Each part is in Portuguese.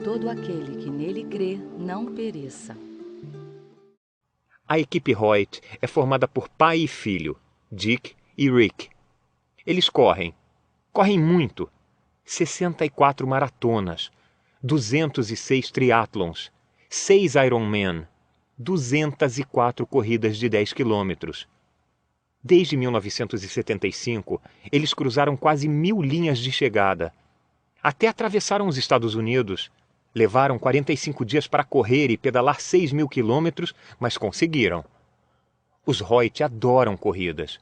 Todo aquele que nele crê não pereça. A equipe Hoyt é formada por pai e filho, Dick e Rick. Eles correm muito, 64 maratonas, 206 triatlons, 6 Ironman, 204 corridas de 10 quilômetros. Desde 1975, eles cruzaram quase 1000 linhas de chegada. Até atravessaram os Estados Unidos. Levaram 45 dias para correr e pedalar 6.000 quilômetros, mas conseguiram. Os Hoyt adoram corridas,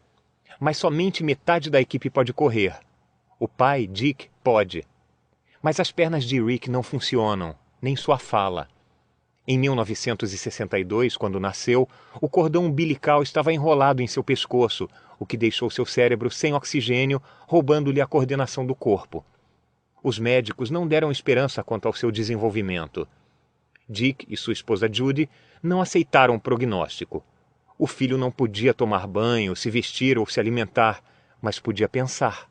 mas somente metade da equipe pode correr. O pai, Dick, pode. Mas as pernas de Rick não funcionam, nem sua fala. Em 1962, quando nasceu, o cordão umbilical estava enrolado em seu pescoço, o que deixou seu cérebro sem oxigênio, roubando-lhe a coordenação do corpo. Os médicos não deram esperança quanto ao seu desenvolvimento. Dick e sua esposa Judy não aceitaram o prognóstico. O filho não podia tomar banho, se vestir ou se alimentar, mas podia pensar.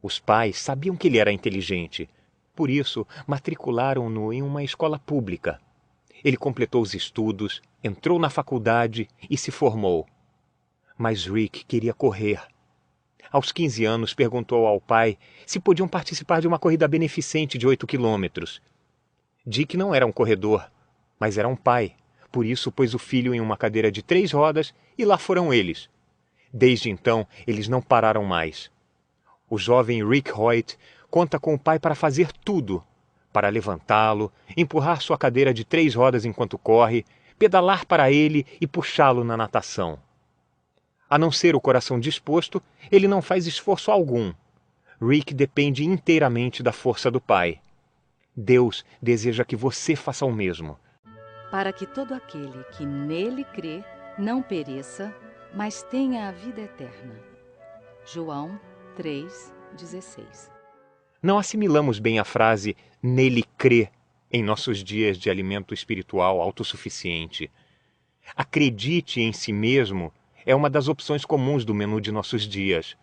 Os pais sabiam que ele era inteligente. Por isso, matricularam-no em uma escola pública. Ele completou os estudos, entrou na faculdade e se formou. Mas Rick queria correr. Aos 15 anos, perguntou ao pai se podiam participar de uma corrida beneficente de 8 quilômetros. Dick não era um corredor, mas era um pai. Por isso, pôs o filho em uma cadeira de 3 rodas e lá foram eles. Desde então, eles não pararam mais. O jovem Rick Hoyt conta com o pai para fazer tudo. Para levantá-lo, empurrar sua cadeira de 3 rodas enquanto corre, pedalar para ele e puxá-lo na natação. A não ser o coração disposto, ele não faz esforço algum. Rick depende inteiramente da força do pai. Deus deseja que você faça o mesmo. Para que todo aquele que nele crê não pereça, mas tenha a vida eterna. João 3,16. Não assimilamos bem a frase "nele crê" em nossos dias de alimento espiritual autossuficiente. Acredite em si mesmo é uma das opções comuns do menu de nossos dias.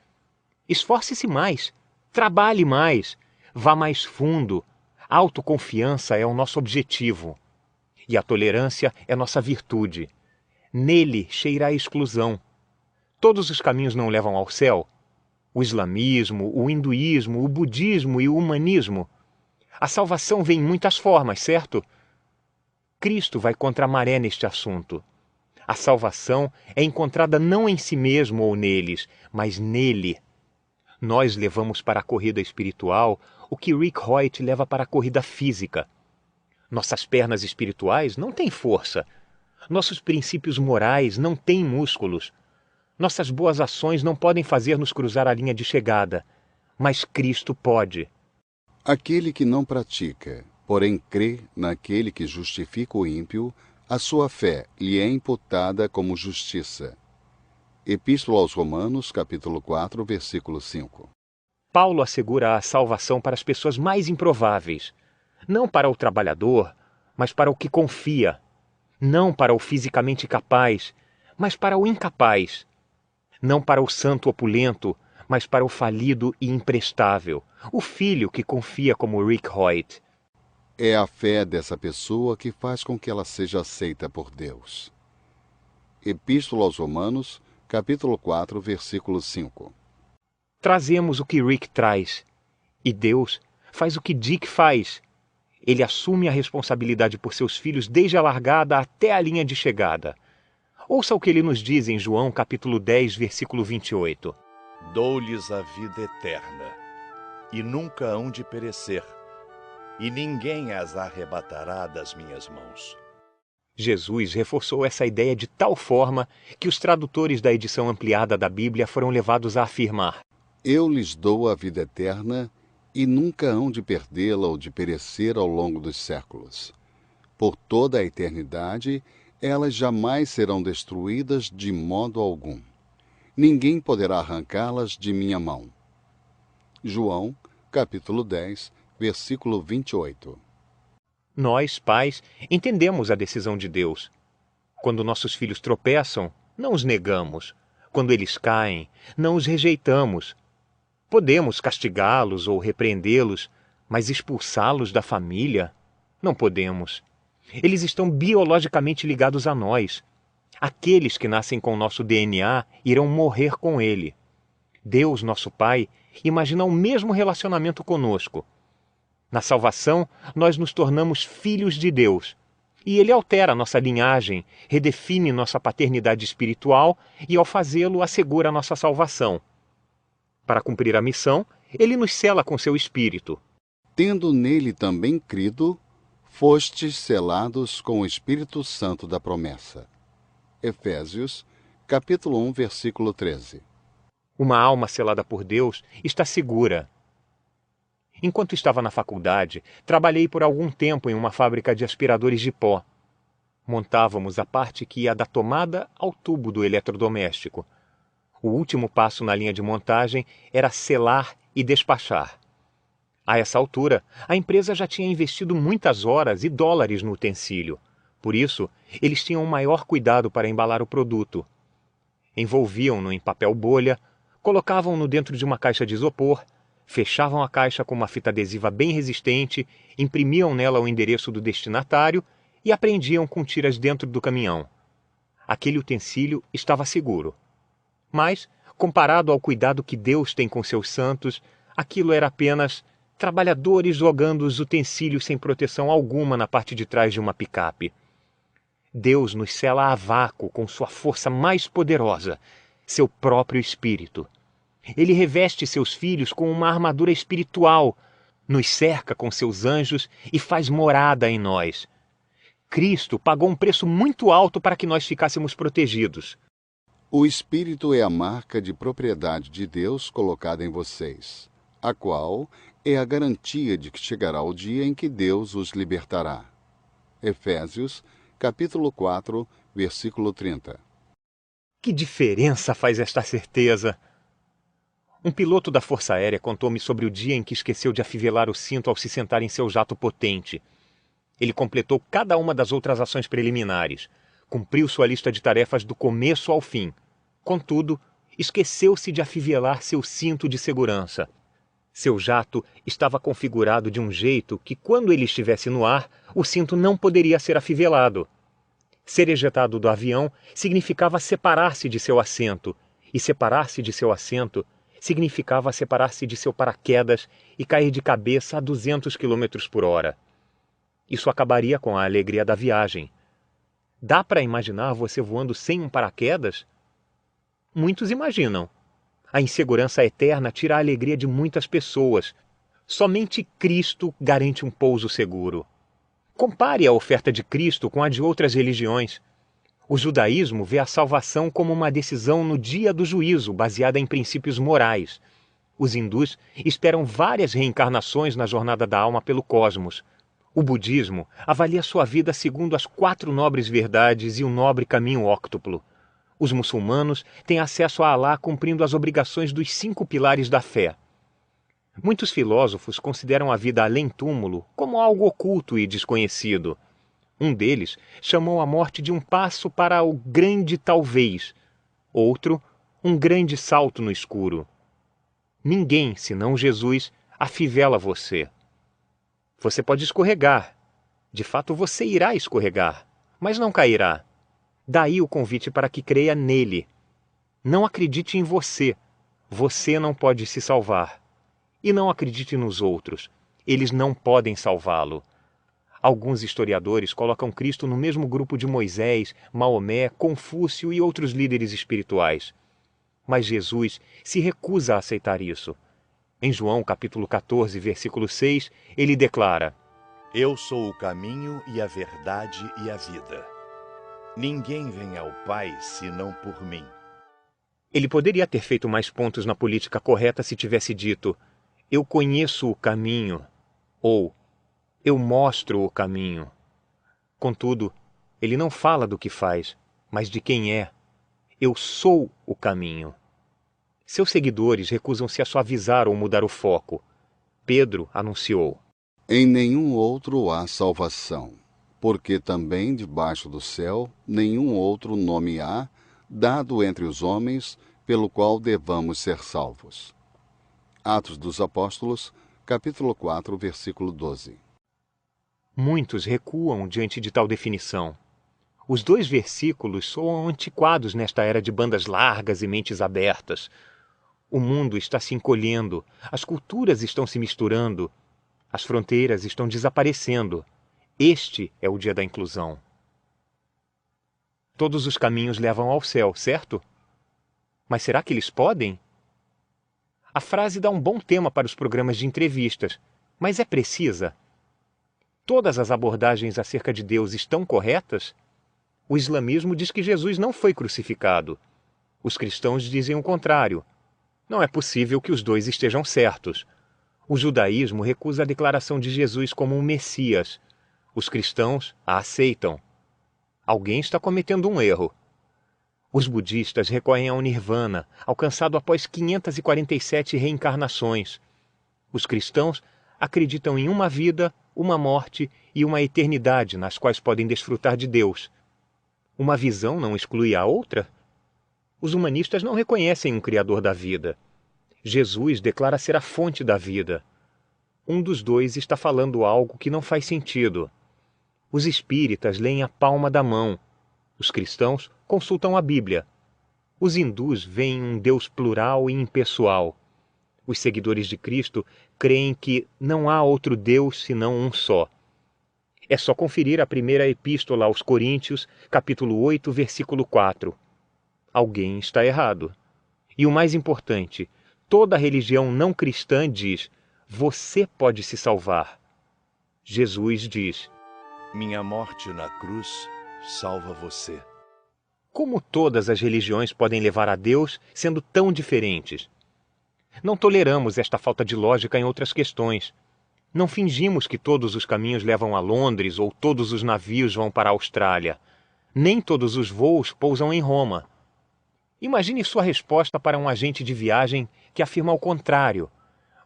Esforce-se mais, trabalhe mais, vá mais fundo. A autoconfiança é o nosso objetivo. E a tolerância é nossa virtude. Nele cheira a exclusão. Todos os caminhos não levam ao céu. O islamismo, o hinduísmo, o budismo e o humanismo. A salvação vem em muitas formas, certo? Cristo vai contra a maré neste assunto. A salvação é encontrada não em si mesmo ou neles, mas nele. Nós levamos para a corrida espiritual o que Rick Hoyt leva para a corrida física. Nossas pernas espirituais não têm força. Nossos princípios morais não têm músculos. Nossas boas ações não podem fazer-nos cruzar a linha de chegada, mas Cristo pode. Aquele que não pratica, porém crê naquele que justifica o ímpio, a sua fé lhe é imputada como justiça. Epístola aos Romanos, capítulo 4, versículo 5. Paulo assegura a salvação para as pessoas mais improváveis. Não para o trabalhador, mas para o que confia. Não para o fisicamente capaz, mas para o incapaz. Não para o santo opulento, mas para o falido e imprestável, o filho que confia como Rick Hoyt. É a fé dessa pessoa que faz com que ela seja aceita por Deus. Epístola aos Romanos, capítulo 4, versículo 5. Trazemos o que Rick traz, e Deus faz o que Dick faz. Ele assume a responsabilidade por seus filhos desde a largada até a linha de chegada. Ouça o que ele nos diz em João capítulo 10, versículo 28. Dou-lhes a vida eterna, e nunca hão de perecer, e ninguém as arrebatará das minhas mãos. Jesus reforçou essa ideia de tal forma que os tradutores da edição ampliada da Bíblia foram levados a afirmar: Eu lhes dou a vida eterna, e nunca hão de perdê-la ou de perecer ao longo dos séculos. Por toda a eternidade, elas jamais serão destruídas de modo algum. Ninguém poderá arrancá-las de minha mão. João, capítulo 10, versículo 28. Nós, pais, entendemos a decisão de Deus. Quando nossos filhos tropeçam, não os negamos. Quando eles caem, não os rejeitamos. Podemos castigá-los ou repreendê-los, Mas expulsá-los da família? Não podemos. Eles estão biologicamente ligados a nós. Aqueles que nascem com nosso DNA irão morrer com ele. Deus, nosso Pai, imagina o mesmo relacionamento conosco. Na salvação, nós nos tornamos filhos de Deus. E ele altera nossa linhagem, redefine nossa paternidade espiritual e, ao fazê-lo, assegura nossa salvação. Para cumprir a missão, ele nos sela com seu Espírito. Tendo nele também crido, fostes selados com o Espírito Santo da promessa. Efésios, capítulo 1, versículo 13. Uma alma selada por Deus está segura. Enquanto estava na faculdade, trabalhei por algum tempo em uma fábrica de aspiradores de pó. Montávamos a parte que ia da tomada ao tubo do eletrodoméstico. O último passo na linha de montagem era selar e despachar. A essa altura, a empresa já tinha investido muitas horas e dólares no utensílio. Por isso, eles tinham maior cuidado para embalar o produto. Envolviam-no em papel bolha, colocavam-no dentro de uma caixa de isopor, fechavam a caixa com uma fita adesiva bem resistente, imprimiam nela o endereço do destinatário e apreendiam com tiras dentro do caminhão. Aquele utensílio estava seguro. Mas, comparado ao cuidado que Deus tem com seus santos, aquilo era apenas trabalhadores jogando os utensílios sem proteção alguma na parte de trás de uma picape. Deus nos sela a vácuo com sua força mais poderosa, seu próprio Espírito. Ele reveste seus filhos com uma armadura espiritual, nos cerca com seus anjos e faz morada em nós. Cristo pagou um preço muito alto para que nós ficássemos protegidos. O Espírito é a marca de propriedade de Deus colocada em vocês, a qual é a garantia de que chegará o dia em que Deus os libertará. Efésios, capítulo 4, versículo 30. Que diferença faz esta certeza? Um piloto da Força Aérea contou-me sobre o dia em que esqueceu de afivelar o cinto ao se sentar em seu jato potente. Ele completou cada uma das outras ações preliminares, cumpriu sua lista de tarefas do começo ao fim. Contudo, esqueceu-se de afivelar seu cinto de segurança. Seu jato estava configurado de um jeito que, quando ele estivesse no ar, o cinto não poderia ser afivelado. Ser ejetado do avião significava separar-se de seu assento, e separar-se de seu assento significava separar-se de seu paraquedas e cair de cabeça a 200 km por hora. Isso acabaria com a alegria da viagem. Dá para imaginar você voando sem um paraquedas? Muitos imaginam. A insegurança eterna tira a alegria de muitas pessoas. Somente Cristo garante um pouso seguro. Compare a oferta de Cristo com a de outras religiões. O judaísmo vê a salvação como uma decisão no dia do juízo, baseada em princípios morais. Os hindus esperam várias reencarnações na jornada da alma pelo cosmos. O budismo avalia sua vida segundo as 4 nobres verdades e o nobre caminho óctuplo. Os muçulmanos têm acesso a Alá cumprindo as obrigações dos 5 pilares da fé. Muitos filósofos consideram a vida além-túmulo como algo oculto e desconhecido. Um deles chamou a morte de um passo para o grande talvez. Outro, um grande salto no escuro. Ninguém, senão Jesus, afivela você. Você pode escorregar. De fato, você irá escorregar, mas não cairá. Daí o convite para que creia nele. Não acredite em você. Você não pode se salvar. E não acredite nos outros. Eles não podem salvá-lo. Alguns historiadores colocam Cristo no mesmo grupo de Moisés, Maomé, Confúcio e outros líderes espirituais. Mas Jesus se recusa a aceitar isso. Em João capítulo 14, versículo 6, ele declara: Eu sou o caminho e a verdade e a vida. Ninguém vem ao Pai senão por mim. Ele poderia ter feito mais pontos na política correta se tivesse dito: Eu conheço o caminho, ou Eu mostro o caminho. Contudo, ele não fala do que faz, mas de quem é. Eu sou o caminho. Seus seguidores recusam-se a suavizar ou mudar o foco. Pedro anunciou: Em nenhum outro há salvação, porque também debaixo do céu nenhum outro nome há, dado entre os homens, pelo qual devamos ser salvos. Atos dos Apóstolos, capítulo 4, versículo 12. Muitos recuam diante de tal definição. Os 2 versículos soam antiquados nesta era de bandas largas e mentes abertas. O mundo está se encolhendo, as culturas estão se misturando, as fronteiras estão desaparecendo. Este é o dia da inclusão. Todos os caminhos levam ao céu, certo? Mas será que eles podem? A frase dá um bom tema para os programas de entrevistas, mas é precisa? Todas as abordagens acerca de Deus estão corretas? O islamismo diz que Jesus não foi crucificado. Os cristãos dizem o contrário. Não é possível que os 2 estejam certos. O judaísmo recusa a declaração de Jesus como um Messias. Os cristãos a aceitam. Alguém está cometendo um erro. Os budistas recorrem ao Nirvana, alcançado após 547 reencarnações. Os cristãos acreditam em uma vida, uma morte e uma eternidade nas quais podem desfrutar de Deus. Uma visão não exclui a outra? Os humanistas não reconhecem um Criador da vida. Jesus declara ser a fonte da vida. Um dos 2 está falando algo que não faz sentido. Os espíritas leem a palma da mão. Os cristãos consultam a Bíblia. Os hindus veem um Deus plural e impessoal. Os seguidores de Cristo creem que não há outro Deus senão um só. É só conferir a primeira epístola aos Coríntios, capítulo 8, versículo 4. Alguém está errado. E o mais importante, toda religião não cristã diz: você pode se salvar. Jesus diz: minha morte na cruz salva você. Como todas as religiões podem levar a Deus sendo tão diferentes? Não toleramos esta falta de lógica em outras questões. Não fingimos que todos os caminhos levam a Londres ou todos os navios vão para a Austrália. Nem todos os voos pousam em Roma. Imagine sua resposta para um agente de viagem que afirma o contrário.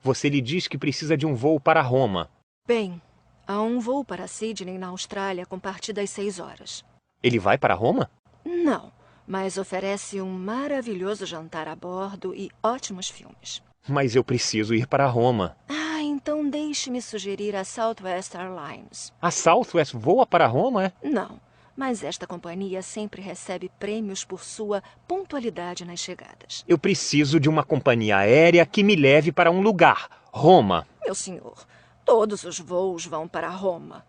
Você lhe diz que precisa de um voo para Roma. Bem, há um voo para Sydney, na Austrália, com partida às 6 horas. Ele vai para Roma? Não, mas oferece um maravilhoso jantar a bordo e ótimos filmes. Mas eu preciso ir para Roma. Então deixe-me sugerir a Southwest Airlines. A Southwest voa para Roma, é? Não, mas esta companhia sempre recebe prêmios por sua pontualidade nas chegadas. Eu preciso de uma companhia aérea que me leve para um lugar, Roma. Meu senhor, todos os voos vão para Roma.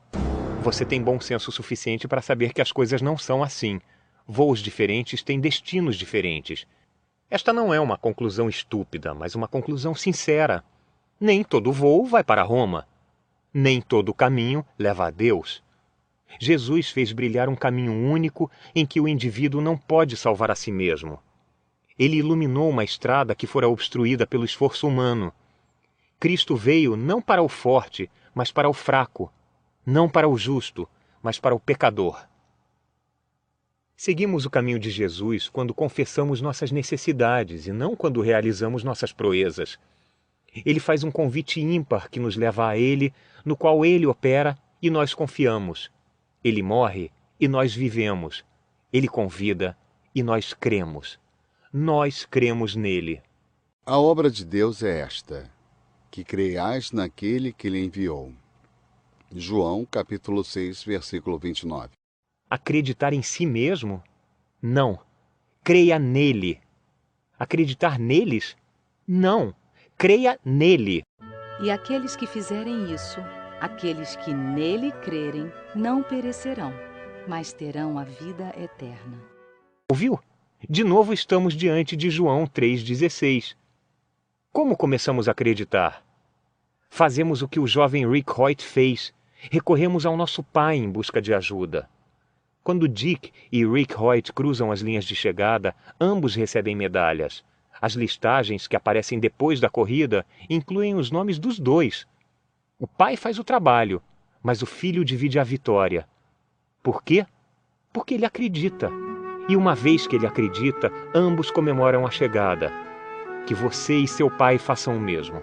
Você tem bom senso suficiente para saber que as coisas não são assim. Voos diferentes têm destinos diferentes. Esta não é uma conclusão estúpida, mas uma conclusão sincera. Nem todo voo vai para Roma. Nem todo caminho leva a Deus. Jesus fez brilhar um caminho único em que o indivíduo não pode salvar a si mesmo. Ele iluminou uma estrada que fora obstruída pelo esforço humano. Cristo veio não para o forte, mas para o fraco. Não para o justo, mas para o pecador. Seguimos o caminho de Jesus quando confessamos nossas necessidades e não quando realizamos nossas proezas. Ele faz um convite ímpar que nos leva a Ele, no qual Ele opera e nós confiamos. Ele morre e nós vivemos. Ele convida e nós cremos. Nós cremos nele. A obra de Deus é esta: que creiais naquele que Ele enviou. João, capítulo 6, versículo 29. Acreditar em si mesmo? Não. Creia nele. Acreditar neles? Não. Creia nele. E aqueles que fizerem isso, aqueles que nele crerem, não perecerão, mas terão a vida eterna. Ouviu? De novo estamos diante de João 3,16. Como começamos a acreditar? Fazemos o que o jovem Rick Hoyt fez. Recorremos ao nosso pai em busca de ajuda. Quando Dick e Rick Hoyt cruzam as linhas de chegada, ambos recebem medalhas. As listagens que aparecem depois da corrida incluem os nomes dos dois. O pai faz o trabalho, mas o filho divide a vitória. Por quê? Porque ele acredita. E uma vez que ele acredita, ambos comemoram a chegada. Que você e seu pai façam o mesmo.